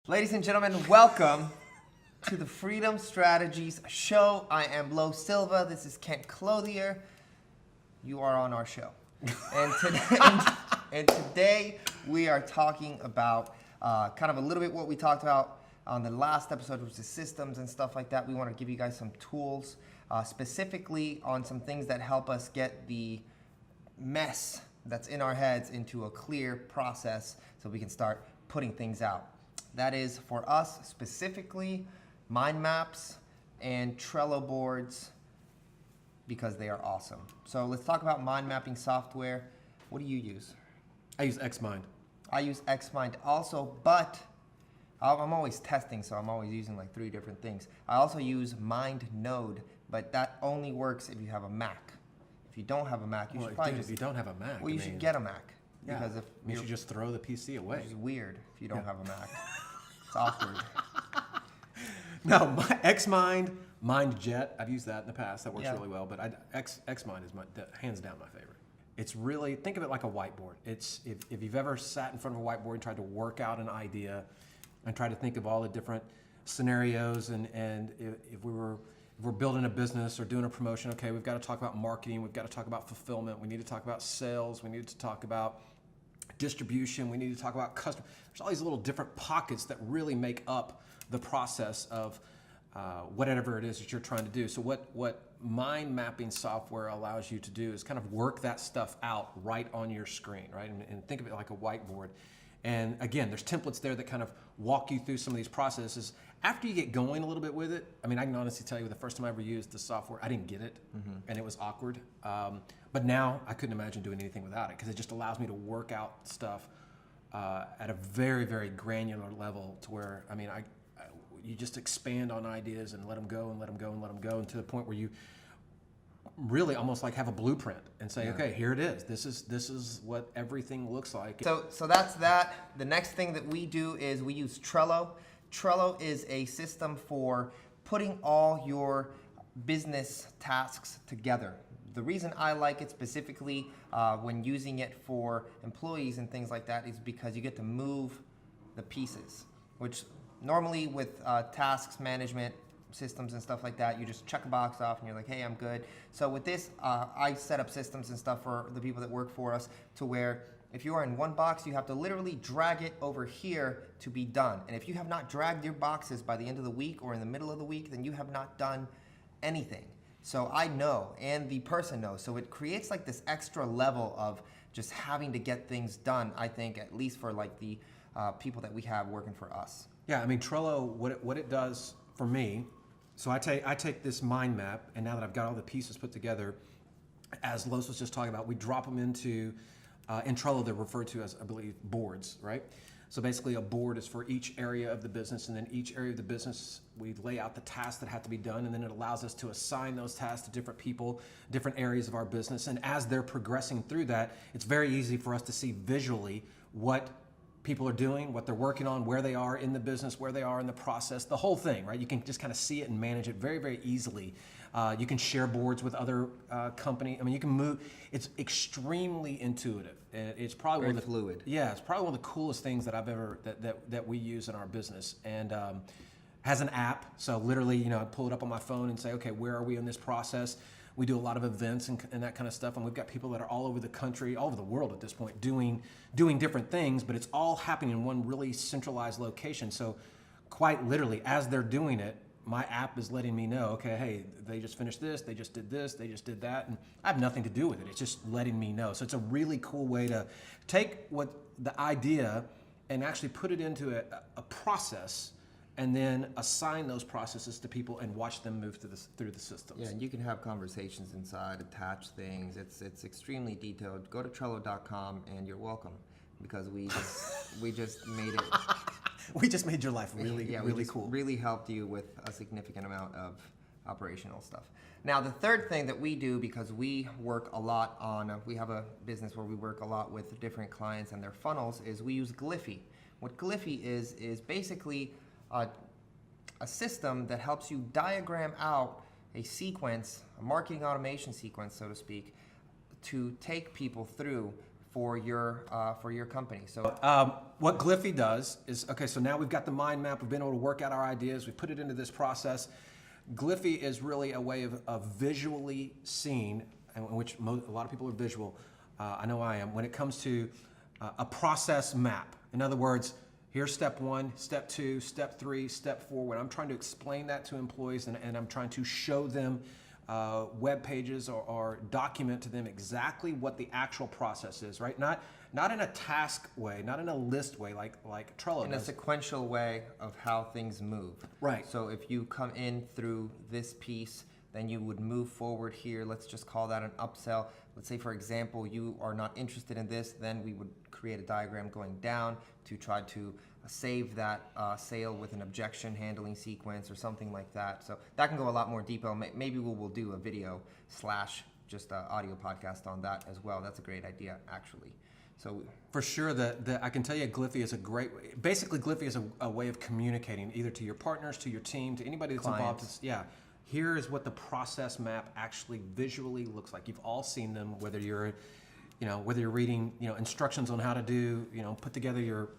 Ladies and gentlemen, welcome to the Freedom Strategies Show. I am Lo Silva. This is Kent Clothier. You are on our show. And today we are talking about kind of a little bit what we talked about on the last episode, which is systems and stuff like that. We want to give you guys some tools, specifically on some things that help us get the mess that's in our heads into a clear process so we can start putting things out. That is, for us specifically, mind maps and Trello boards, because they are awesome. So let's talk about mind mapping software. What do you use? I use Xmind. I use Xmind also, but I'm always testing, so I'm always using like 3 different things. I also use MindNode, but that only works if you have a Mac. If you don't have a Mac, you should probably if you don't have a Mac, you should get a Mac. Yeah, because if you should just throw the PC away. Which is weird if you don't have a Mac. It's awkward. No, Xmind, MindJet, I've used that in the past. That works really well. But Xmind is hands down my favorite. It's really, think of it like a whiteboard. It's if you've ever sat in front of a whiteboard and tried to work out an idea and try to think of all the different scenarios, and if we're building a business or doing a promotion, okay, we've got to talk about marketing, we've got to talk about fulfillment, we need to talk about sales, we need to talk about distribution, we need to talk about customer. There's all these little different pockets that really make up the process of whatever it is that you're trying to do. So what mind mapping software allows you to do is kind of work that stuff out right on your screen, right? And think of it like a whiteboard. And again, there's templates there that kind of walk you through some of these processes. After you get going a little bit with it, I mean, I can honestly tell you the first time I ever used the software, I didn't get it, and it was awkward. But now I couldn't imagine doing anything without it, because it just allows me to work out stuff at a very, very granular level to where, I mean, you just expand on ideas and let them go and let them go and let them go, and to the point where you really almost like have a blueprint and say, okay, here it is. This is what everything looks like. So that's that. The next thing that we do is we use Trello. Trello is a system for putting all your business tasks together. The reason I like it specifically when using it for employees and things like that is because you get to move the pieces, which normally with tasks management systems and stuff like that, you just check a box off and you're like, hey, I'm good. So with this, I set up systems and stuff for the people that work for us to where if you are in one box, you have to literally drag it over here to be done. And if you have not dragged your boxes by the end of the week or in the middle of the week, then you have not done anything. So I know, and the person knows. So it creates like this extra level of just having to get things done, I think, at least for like the people that we have working for us. Yeah, I mean, Trello, what it does for me, so I take this mind map, and now that I've got all the pieces put together, as Los was just talking about, we drop them into, in Trello they're referred to as, I believe, boards, right? So basically a board is for each area of the business, and then each area of the business, we lay out the tasks that have to be done, and then it allows us to assign those tasks to different people, different areas of our business, and as they're progressing through that, it's very easy for us to see visually what people are doing, what they're working on, where they are in the business, where they are in the process, the whole thing, right? You can just kind of see it and manage it very, very easily. You can share boards with other company. I mean, you can move. It's extremely intuitive. It's probably very fluid. Yeah, it's probably one of the coolest things that I've ever that we use in our business, and has an app. So literally, I pull it up on my phone and say, okay, where are we in this process? We do a lot of events and that kind of stuff, and we've got people that are all over the country, all over the world at this point, doing different things, but it's all happening in one really centralized location. So quite literally, as they're doing it, my app is letting me know, okay, hey, they just finished this, they just did this, they just did that, and I have nothing to do with it. It's just letting me know. So it's a really cool way to take what the idea and actually put it into a process, and then assign those processes to people and watch them move through the systems. Yeah, and you can have conversations inside, attach things. It's extremely detailed. Go to Trello.com and you're welcome, because we just made it. We just made your life really cool. Really helped you with a significant amount of operational stuff. Now, the third thing that we do, because we work a lot on, we have a business where we work a lot with different clients and their funnels, is we use Gliffy. What Gliffy is basically a system that helps you diagram out a sequence, a marketing automation sequence, so to speak, to take people through for your company. So what Gliffy does is, okay, so now we've got the mind map, we've been able to work out our ideas, we put it into this process. Gliffy is really a way of visually seeing, and which a lot of people are visual, I know I am, when it comes to a process map. In other words, here's step 1, step 2, step 3, step 4. When I'm trying to explain that to employees and I'm trying to show them web pages or document to them exactly what the actual process is, right? Not in a task way, not in a list way like Trello in does. a sequential way of how things move. Right. So if you come in through this piece, then you would move forward here. Let's just call that an upsell. Let's say, for example, you are not interested in this, then we would create a diagram going down to try to save that sale with an objection handling sequence or something like that. So that can go a lot more detail. Maybe we'll do a video / just an audio podcast on that as well. That's a great idea, actually. So for sure, that I can tell you, Gliffy is a great way. Basically, Gliffy is a way of communicating either to your partners, to your team, to anybody that's involved. Yeah, here is what the process map actually visually looks like. You've all seen them, whether you're reading, instructions on how to do, put together your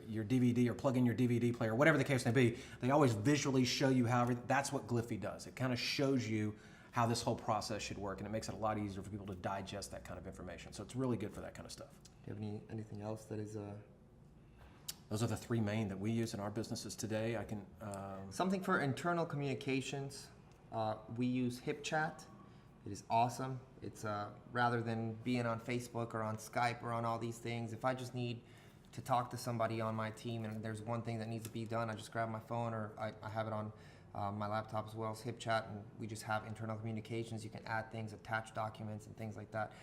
DVD or plug in your DVD player, whatever the case may be. They always visually show you that's what Gliffy does. It kind of shows you how this whole process should work, and it makes it a lot easier for people to digest that kind of information. So it's really good for that kind of stuff. Do you have anything else that is Those are the 3 main that we use in our businesses today. I can something for internal communications. We use HipChat. It is awesome. It's rather than being on Facebook or on Skype or on all these things. If I just need to talk to somebody on my team and there's one thing that needs to be done, I just grab my phone, or I have it on my laptop as well as HipChat, and we just have internal communications. You can add things, attach documents and things like that.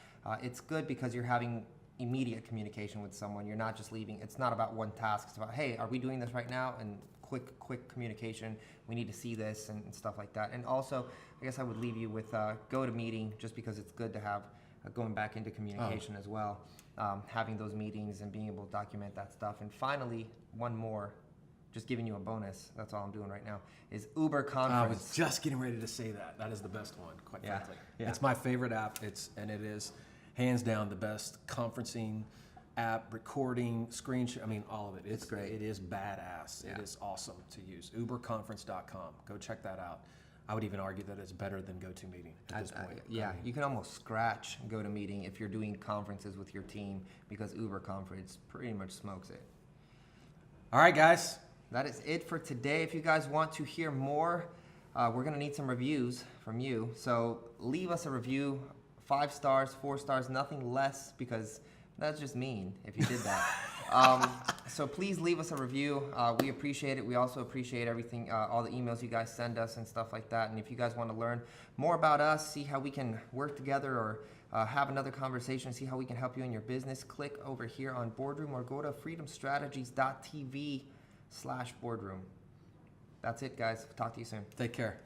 It's good because you're having immediate communication with someone. You're not just leaving. It's not about one task. It's about, hey, are we doing this right now? And quick communication. We need to see this and stuff like that. And also, I guess I would leave you with GoToMeeting, just because it's good to have going back into communication as well. Having those meetings and being able to document that stuff. And finally, one more, just giving you a bonus, that's all I'm doing right now, is Uber Conference. I was just getting ready to say that. That is the best one, quite frankly. Yeah. It's my favorite app. It is hands down the best conferencing app, recording, screen share, all of it. It's great. It is badass. Yeah. It is awesome to use. Uberconference.com. Go check that out. I would even argue that it's better than GoToMeeting at this point. You can almost scratch GoToMeeting if you're doing conferences with your team, because Uber Conference pretty much smokes it. All right, guys. That is it for today. If you guys want to hear more, we're going to need some reviews from you. So leave us a review, 5 stars, 4 stars, nothing less, because that's just mean if you did that. So please leave us a review. We appreciate it. We also appreciate everything, all the emails you guys send us and stuff like that. And if you guys want to learn more about us, see how we can work together, or have another conversation, see how we can help you in your business, click over here on Boardroom, or go to freedomstrategies.tv/boardroom. That's it, guys. Talk to you soon. Take care.